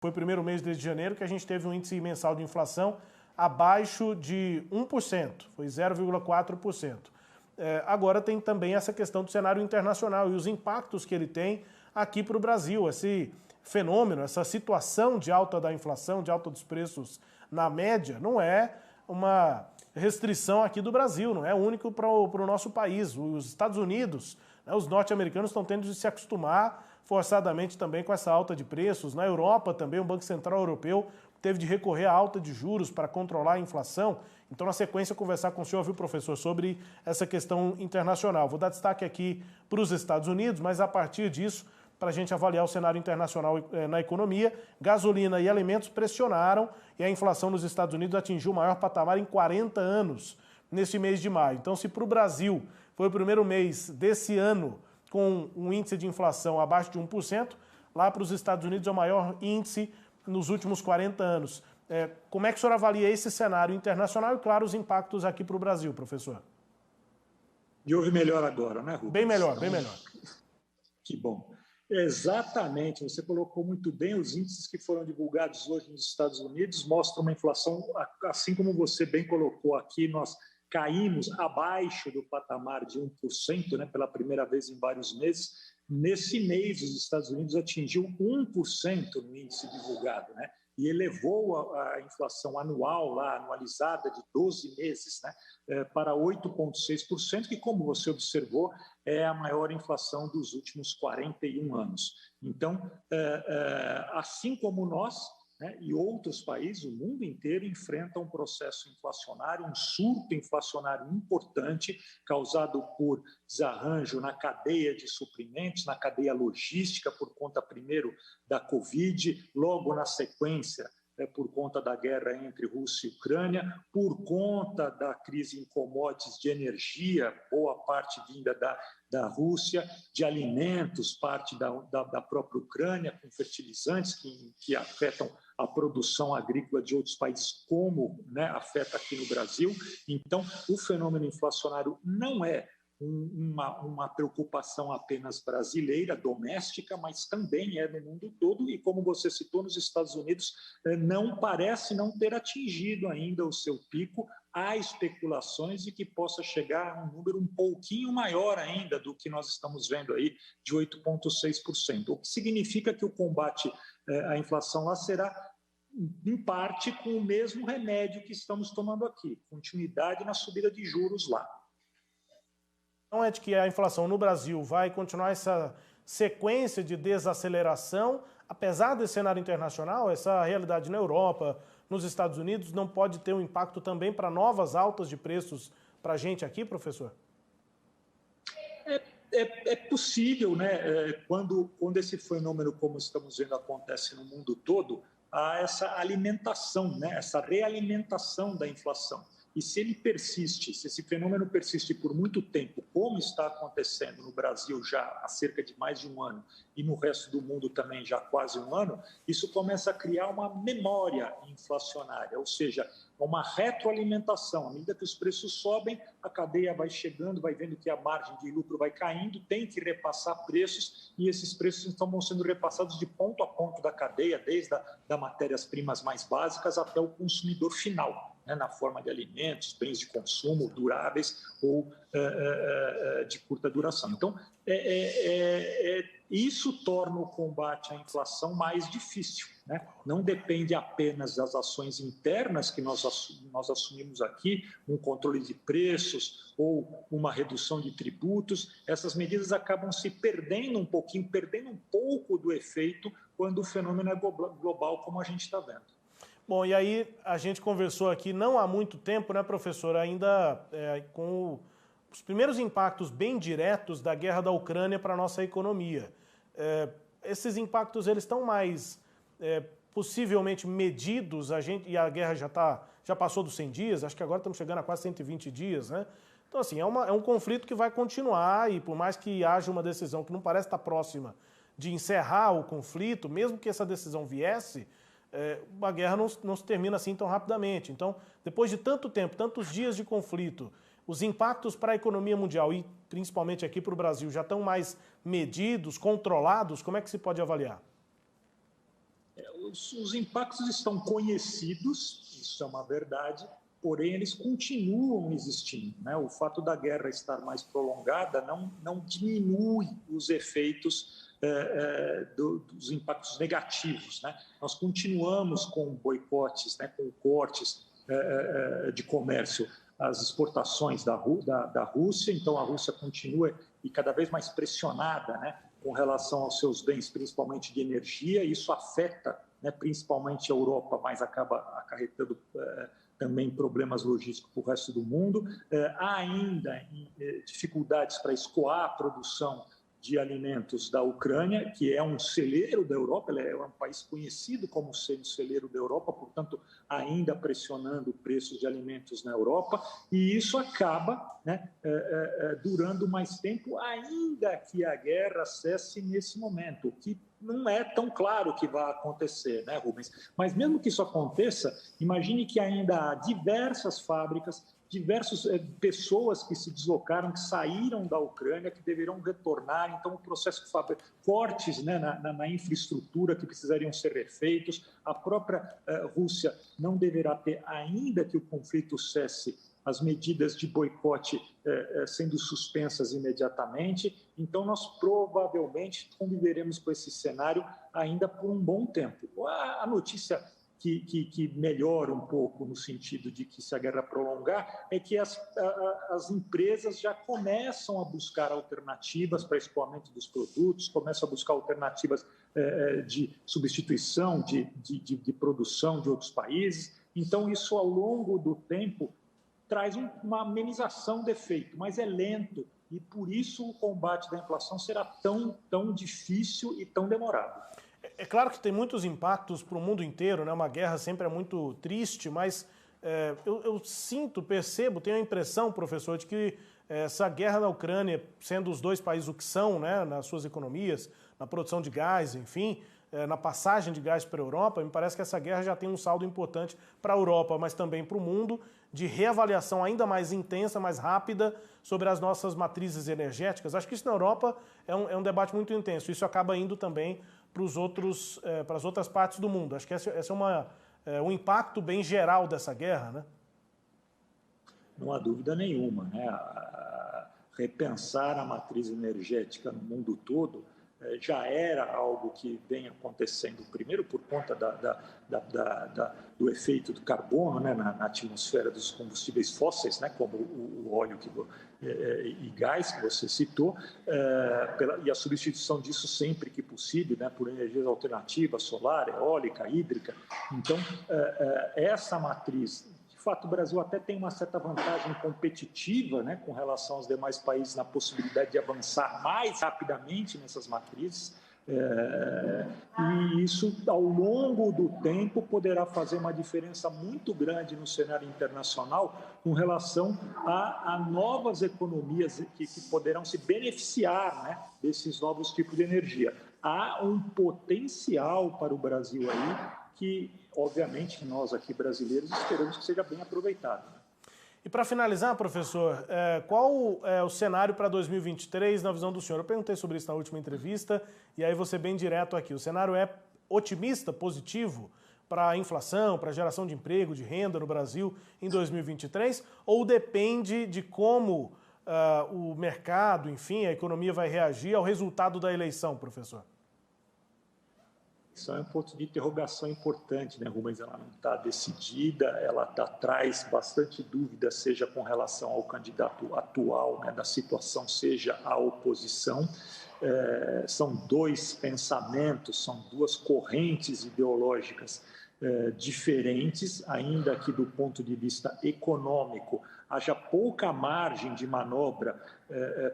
Foi o primeiro mês desde janeiro que a gente teve um índice mensal de inflação abaixo de 1%, foi 0,4%. Agora tem também essa questão do cenário internacional e os impactos que ele tem aqui para o Brasil. Esse fenômeno, essa situação de alta da inflação, de alta dos preços na média, não é uma restrição aqui do Brasil, não é único para o nosso país. Os Estados Unidos, né, os norte-americanos estão tendo de se acostumar forçadamente também com essa alta de preços. Na Europa também, o Banco Central Europeu teve de recorrer à alta de juros para controlar a inflação. Então, na sequência, conversar com o senhor, viu, professor, sobre essa questão internacional. Vou dar destaque aqui para os Estados Unidos, mas a partir disso, para a gente avaliar o cenário internacional na economia, gasolina e alimentos pressionaram e a inflação nos Estados Unidos atingiu o maior patamar em 40 anos neste mês de maio. Então, se para o Brasil foi o primeiro mês desse ano com um índice de inflação abaixo de 1%, lá para os Estados Unidos é o maior índice nos últimos 40 anos. Como é que o senhor avalia esse cenário internacional e, claro, os impactos aqui para o Brasil, professor? Me ouve melhor agora, né, Rubens? Bem melhor, bem melhor. Que bom. Exatamente, você colocou muito bem, os índices que foram divulgados hoje nos Estados Unidos mostram uma inflação, assim como você bem colocou aqui, nós caímos abaixo do patamar de 1%, né, pela primeira vez em vários meses. Nesse mês, os Estados Unidos atingiu 1% no índice divulgado, né, e elevou a inflação anual, lá, anualizada de 12 meses, né, para 8,6%, que, como você observou, é a maior inflação dos últimos 41 anos. Então, assim como nós, né, e outros países, o mundo inteiro enfrenta um processo inflacionário, um surto inflacionário importante, causado por desarranjo na cadeia de suprimentos, na cadeia logística, por conta, primeiro, da Covid, logo na sequência, por conta da guerra entre Rússia e Ucrânia, por conta da crise em commodities de energia, boa parte vinda da Rússia, de alimentos, parte da própria Ucrânia, com fertilizantes que afetam a produção agrícola de outros países, como, né, afeta aqui no Brasil. Então, o fenômeno inflacionário não é uma preocupação apenas brasileira, doméstica, mas também é no mundo todo e, como você citou, nos Estados Unidos não parece não ter atingido ainda o seu pico. Há especulações de que possa chegar a um número um pouquinho maior ainda do que nós estamos vendo aí, de 8,6%, o que significa que o combate à inflação lá será, em parte, com o mesmo remédio que estamos tomando aqui, continuidade na subida de juros lá. Não é de que a inflação no Brasil vai continuar essa sequência de desaceleração, apesar desse cenário internacional, essa realidade na Europa, nos Estados Unidos, não pode ter um impacto também para novas altas de preços para a gente aqui, professor? É possível, né? Quando esse fenômeno, como estamos vendo, acontece no mundo todo, há essa alimentação, né? Essa realimentação da inflação. E se ele persiste, se esse fenômeno persiste por muito tempo, como está acontecendo no Brasil já há cerca de mais de um ano e no resto do mundo também já há quase um ano, isso começa a criar uma memória inflacionária, ou seja, uma retroalimentação. À medida que os preços sobem, a cadeia vai chegando, vai vendo que a margem de lucro vai caindo, tem que repassar preços e esses preços estão sendo repassados de ponto a ponto da cadeia, desde das matérias-primas mais básicas até o consumidor final, né, na forma de alimentos, bens de consumo duráveis ou de curta duração. Então, isso torna o combate à inflação mais difícil, né? Não depende apenas das ações internas que nós assumimos aqui, um controle de preços ou uma redução de tributos. Essas medidas acabam se perdendo um pouquinho, perdendo um pouco do efeito quando o fenômeno é global, como a gente está vendo. Bom, e aí a gente conversou aqui não há muito tempo, né, professor, ainda com os primeiros impactos bem diretos da guerra da Ucrânia para a nossa economia. Esses impactos eles estão mais possivelmente medidos, e a guerra já passou dos 100 dias, acho que agora estamos chegando a quase 120 dias, né? Então, assim, é um conflito que vai continuar e por mais que haja uma decisão que não parece estar próxima de encerrar o conflito, mesmo que essa decisão viesse, a guerra não se termina assim tão rapidamente. Então, depois de tanto tempo, tantos dias de conflito, os impactos para a economia mundial e principalmente aqui para o Brasil já estão mais medidos, controlados? Como é que se pode avaliar? os impactos estão conhecidos, isso é uma verdade, porém eles continuam existindo, né? O fato da guerra estar mais prolongada não diminui os efeitos dos impactos negativos, né? Nós continuamos com boicotes, né, com cortes de comércio às exportações da Rússia, então a Rússia continua e cada vez mais pressionada, né, com relação aos seus bens, principalmente de energia. Isso afeta, né, principalmente a Europa, mas acaba acarretando também problemas logísticos para o resto do mundo. Há ainda dificuldades para escoar a produção de alimentos da Ucrânia, que é um celeiro da Europa, ela é um país conhecido como sendo celeiro da Europa, portanto, ainda pressionando preços de alimentos na Europa, e isso acaba, né, durando mais tempo, ainda que a guerra cesse nesse momento, o que não é tão claro que vai acontecer, né, Rubens? Mas mesmo que isso aconteça, imagine que ainda há diversas fábricas, diversas pessoas que se deslocaram, que saíram da Ucrânia, que deverão retornar. Então, o processo de cortes, né, na infraestrutura que precisariam ser refeitos. A própria Rússia não deverá ter, ainda que o conflito cesse, as medidas de boicote sendo suspensas imediatamente. Então, nós provavelmente conviveremos com esse cenário ainda por um bom tempo. A notícia que melhora um pouco no sentido de que, se a guerra prolongar, é que as empresas já começam a buscar alternativas para escoamento dos produtos, começam a buscar alternativas de substituição, de produção de outros países. Então, isso, ao longo do tempo, traz uma amenização do efeito, mas é lento, e por isso o combate da inflação será tão difícil e tão demorado. É claro que tem muitos impactos para o mundo inteiro, né? Uma guerra sempre é muito triste, mas eu percebo, tenho a impressão, professor, de que essa guerra na Ucrânia, sendo os dois países o que são, né, nas suas economias, na produção de gás, enfim, na passagem de gás para a Europa, me parece que essa guerra já tem um saldo importante para a Europa, mas também para o mundo, de reavaliação ainda mais intensa, mais rápida sobre as nossas matrizes energéticas. Acho que isso na Europa é um debate muito intenso. Isso acaba indo também para as outras partes do mundo. Acho que esse é um impacto bem geral dessa guerra, né? Não há dúvida nenhuma, né? Repensar a matriz energética no mundo todo já era algo que vem acontecendo, primeiro por conta do efeito do carbono, né, na atmosfera dos combustíveis fósseis, né, como o óleo e gás que você citou, e a substituição disso sempre que possível, né, por energias alternativas, solar, eólica, hídrica. Então, essa matriz, de fato, o Brasil até tem uma certa vantagem competitiva, né, com relação aos demais países na possibilidade de avançar mais rapidamente nessas matrizes, e isso, ao longo do tempo, poderá fazer uma diferença muito grande no cenário internacional com relação a novas economias que poderão se beneficiar, né, desses novos tipos de energia. Há um potencial para o Brasil aí que, obviamente, nós aqui brasileiros esperamos que seja bem aproveitado. E para finalizar, professor, qual é o cenário para 2023 na visão do senhor? Eu perguntei sobre isso na última entrevista e aí vou ser bem direto aqui. O cenário é otimista, positivo para a inflação, para a geração de emprego, de renda no Brasil em 2023? Ou depende de como o mercado, enfim, a economia vai reagir ao resultado da eleição, professor? Isso é um ponto de interrogação importante, né, Rubens? Ela não está decidida, ela traz bastante dúvida, seja com relação ao candidato atual, né, da situação, seja a oposição. São dois pensamentos, são duas correntes ideológicas diferentes, ainda que do ponto de vista econômico haja pouca margem de manobra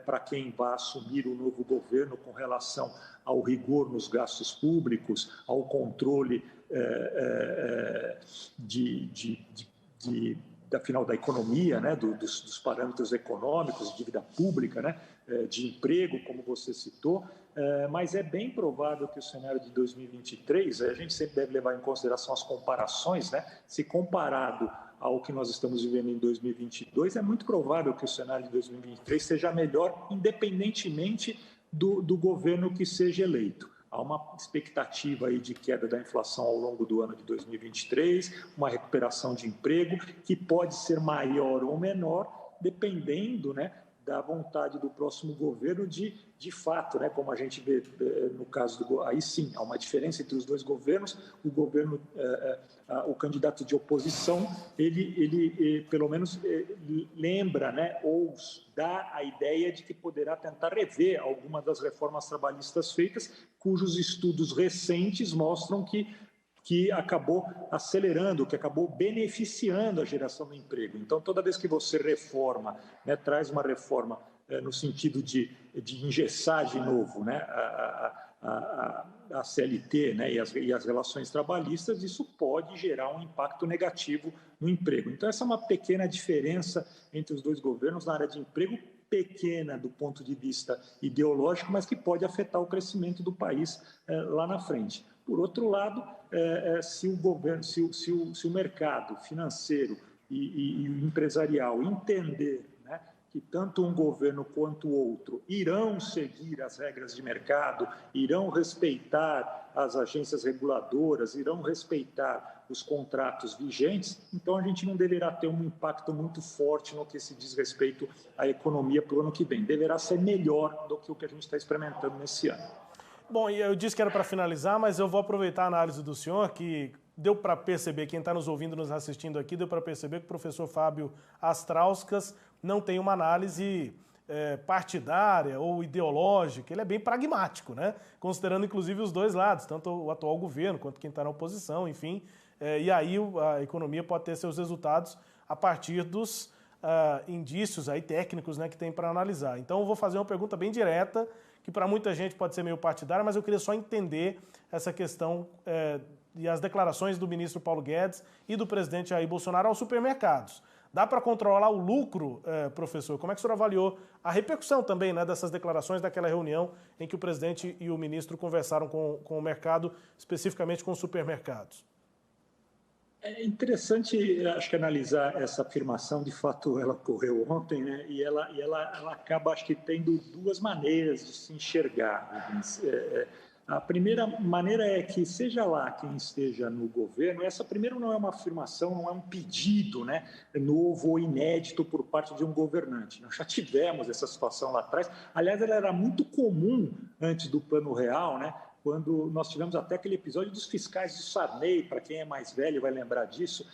para quem vai assumir o novo governo com relação ao rigor nos gastos públicos, ao controle da economia, né, dos parâmetros econômicos, de dívida pública, né, de emprego, como você citou, mas é bem provável que o cenário de 2023, a gente sempre deve levar em consideração as comparações, né, se comparado ao que nós estamos vivendo em 2022, é muito provável que o cenário de 2023 seja melhor, independentemente do governo que seja eleito. Há uma expectativa aí de queda da inflação ao longo do ano de 2023, uma recuperação de emprego que pode ser maior ou menor, dependendo, né, da vontade do próximo governo de fato, né, como a gente vê no caso do... Aí sim, há uma diferença entre os dois governos. O governo, o candidato de oposição, ele pelo menos lembra, né, ou dá a ideia de que poderá tentar rever algumas das reformas trabalhistas feitas, cujos estudos recentes mostram que acabou acelerando, que acabou beneficiando a geração do emprego. Então, toda vez que você reforma, né, traz uma reforma no sentido de engessar de novo, né, a CLT, né, e as relações trabalhistas, isso pode gerar um impacto negativo no emprego. Então, essa é uma pequena diferença entre os dois governos na área de emprego, pequena do ponto de vista ideológico, mas que pode afetar o crescimento do país lá na frente. Por outro lado, se o governo, se o mercado financeiro e o empresarial entender, né, que tanto um governo quanto o outro irão seguir as regras de mercado, irão respeitar as agências reguladoras, irão respeitar os contratos vigentes, então a gente não deverá ter um impacto muito forte no que se diz respeito à economia para o ano que vem. Deverá ser melhor do que o que a gente está experimentando nesse ano. Bom, e eu disse que era para finalizar, mas eu vou aproveitar a análise do senhor, que deu para perceber, quem está nos ouvindo, nos assistindo aqui, deu para perceber que o professor Fábio Astrauskas não tem uma análise partidária ou ideológica, ele é bem pragmático, né? Considerando inclusive os dois lados, tanto o atual governo quanto quem está na oposição, enfim, e aí a economia pode ter seus resultados a partir dos indícios aí técnicos, né, que tem para analisar. Então eu vou fazer uma pergunta bem direta, que para muita gente pode ser meio partidária, mas eu queria só entender essa questão e as declarações do ministro Paulo Guedes e do presidente Jair Bolsonaro aos supermercados. Dá para controlar o lucro, professor? Como é que o senhor avaliou a repercussão também, né, dessas declarações daquela reunião em que o presidente e o ministro conversaram com o mercado, especificamente com os supermercados? É interessante, acho que, analisar essa afirmação. De fato, ela ocorreu ontem, né? E ela acaba, acho que, tendo duas maneiras de se enxergar. A primeira maneira é que, seja lá quem esteja no governo, essa primeiro não é uma afirmação, não é um pedido, né, novo ou inédito por parte de um governante. Nós já tivemos essa situação lá atrás. Aliás, ela era muito comum antes do Plano Real, né? Quando nós tivemos até aquele episódio dos fiscais do Sarney, para quem é mais velho vai lembrar disso,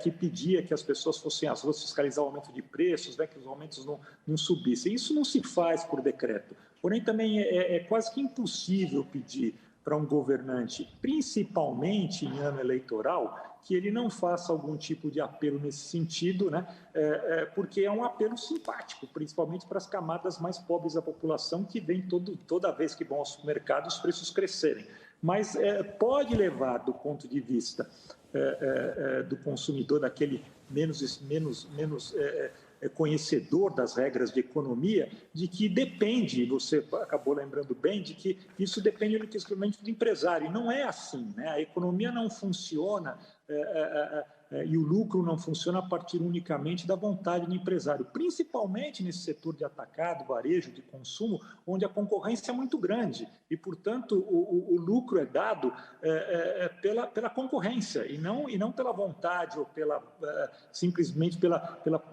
que pedia que as pessoas fossem às ruas fiscalizar o aumento de preços, né, que os aumentos não subissem. Isso não se faz por decreto. Porém, também é quase que impossível pedir para um governante, principalmente em ano eleitoral, que ele não faça algum tipo de apelo nesse sentido, né? Porque é um apelo simpático, principalmente para as camadas mais pobres da população, que vem toda vez que vão ao supermercado os preços crescerem. Mas pode levar, do ponto de vista do consumidor, daquele menos conhecedor das regras de economia, de que depende, você acabou lembrando bem, de que isso depende exclusivamente do empresário. E não é assim, né? A economia não funciona e o lucro não funciona a partir unicamente da vontade do empresário, principalmente nesse setor de atacado, varejo, de consumo, onde a concorrência é muito grande e, portanto, o lucro é dado pela concorrência e não pela vontade ou simplesmente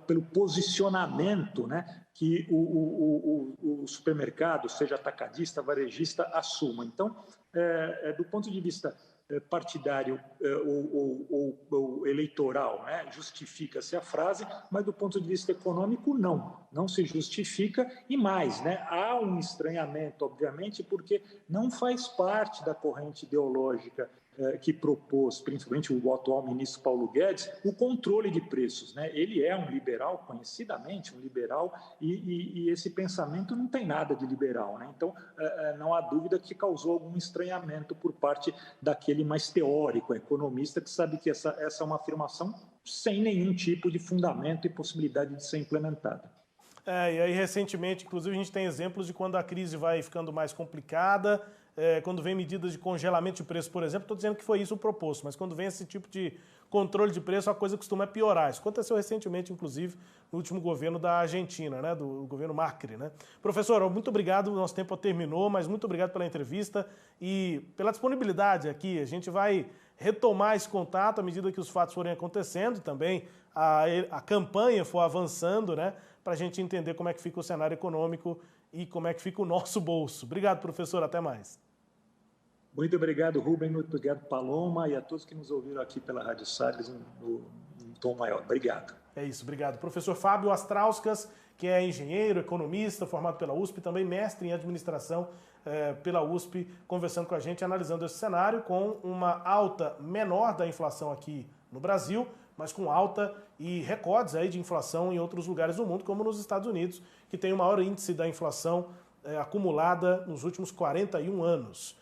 pelo posicionamento, né, que o supermercado, seja atacadista, varejista, assuma. Então, do ponto de vista partidário ou eleitoral, né, justifica-se a frase, mas do ponto de vista econômico não se justifica. E mais, né, há um estranhamento, obviamente, porque não faz parte da corrente ideológica que propôs, principalmente o atual ministro Paulo Guedes, o controle de preços, né? Ele é um liberal, conhecidamente um liberal, e esse pensamento não tem nada de liberal, né? Então, não há dúvida que causou algum estranhamento por parte daquele mais teórico, economista, que sabe que essa é uma afirmação sem nenhum tipo de fundamento e possibilidade de ser implementada. E aí, recentemente, inclusive, a gente tem exemplos de quando a crise vai ficando mais complicada, quando vem medidas de congelamento de preço, por exemplo, estou dizendo que foi isso o proposto, mas quando vem esse tipo de controle de preço, a coisa costuma piorar. Isso aconteceu recentemente, inclusive, no último governo da Argentina, né, do governo Macri. Né? Professor, muito obrigado, nosso tempo terminou, mas muito obrigado pela entrevista e pela disponibilidade aqui. A gente vai retomar esse contato à medida que os fatos forem acontecendo, também a campanha for avançando, né, para a gente entender como é que fica o cenário econômico e como é que fica o nosso bolso. Obrigado, professor, até mais. Muito obrigado, Rubem, muito obrigado, Paloma, e a todos que nos ouviram aqui pela Rádio Sagres no tom maior. Obrigado. É isso, obrigado. Professor Fábio Astrauskas, que é engenheiro, economista, formado pela USP, também mestre em administração pela USP, conversando com a gente, analisando esse cenário com uma alta menor da inflação aqui no Brasil, mas com alta e recordes aí de inflação em outros lugares do mundo, como nos Estados Unidos, que tem o maior índice da inflação acumulada nos últimos 41 anos.